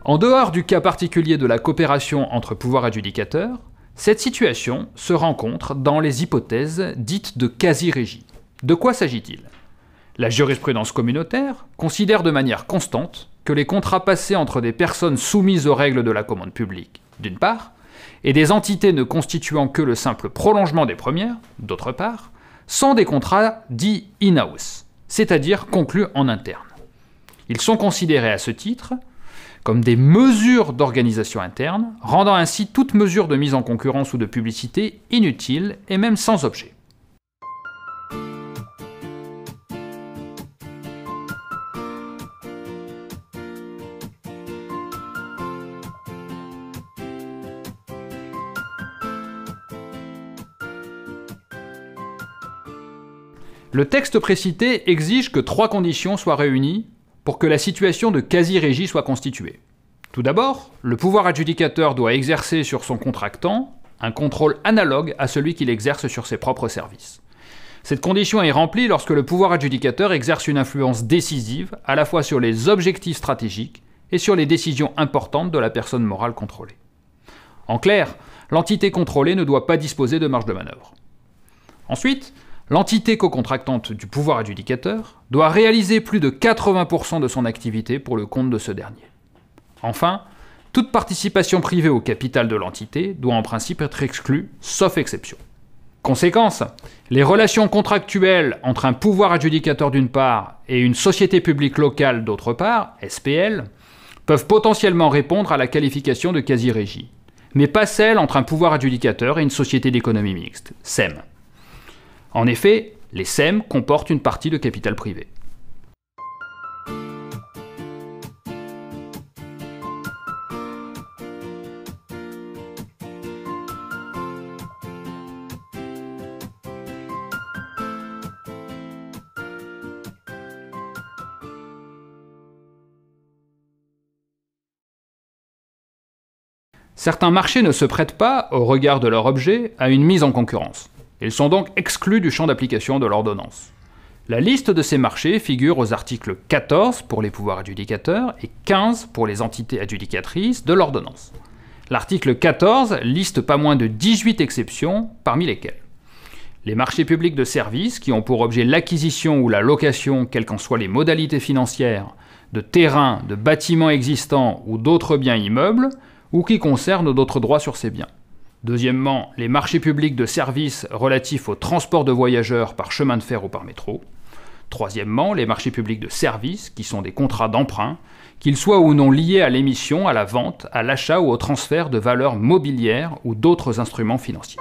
En dehors du cas particulier de la coopération entre pouvoirs adjudicateurs, cette situation se rencontre dans les hypothèses dites de quasi-régie. De quoi s'agit-il? La jurisprudence communautaire considère de manière constante que les contrats passés entre des personnes soumises aux règles de la commande publique, d'une part, et des entités ne constituant que le simple prolongement des premières, d'autre part, sont des contrats dits in-house, c'est-à-dire conclus en interne. Ils sont considérés à ce titre comme des mesures d'organisation interne, rendant ainsi toute mesure de mise en concurrence ou de publicité inutile et même sans objet. Le texte précité exige que 3 conditions soient réunies pour que la situation de quasi-régie soit constituée. Tout d'abord, le pouvoir adjudicateur doit exercer sur son contractant un contrôle analogue à celui qu'il exerce sur ses propres services. Cette condition est remplie lorsque le pouvoir adjudicateur exerce une influence décisive à la fois sur les objectifs stratégiques et sur les décisions importantes de la personne morale contrôlée. En clair, l'entité contrôlée ne doit pas disposer de marge de manœuvre. Ensuite, l'entité co-contractante du pouvoir adjudicateur doit réaliser plus de 80% de son activité pour le compte de ce dernier. Enfin, toute participation privée au capital de l'entité doit en principe être exclue, sauf exception. Conséquence, les relations contractuelles entre un pouvoir adjudicateur d'une part et une société publique locale d'autre part, SPL, peuvent potentiellement répondre à la qualification de quasi-régie, mais pas celle entre un pouvoir adjudicateur et une société d'économie mixte, SEM. En effet, les SEM comportent une partie de capital privé. Certains marchés ne se prêtent pas, au regard de leur objet, à une mise en concurrence. Ils sont donc exclus du champ d'application de l'ordonnance. La liste de ces marchés figure aux articles 14 pour les pouvoirs adjudicateurs et 15 pour les entités adjudicatrices de l'ordonnance. L'article 14 liste pas moins de 18 exceptions, parmi lesquelles les marchés publics de services qui ont pour objet l'acquisition ou la location, quelles qu'en soient les modalités financières, de terrains, de bâtiments existants ou d'autres biens immeubles, ou qui concernent d'autres droits sur ces biens. Deuxièmement, les marchés publics de services relatifs au transport de voyageurs par chemin de fer ou par métro. Troisièmement, les marchés publics de services, qui sont des contrats d'emprunt, qu'ils soient ou non liés à l'émission, à la vente, à l'achat ou au transfert de valeurs mobilières ou d'autres instruments financiers.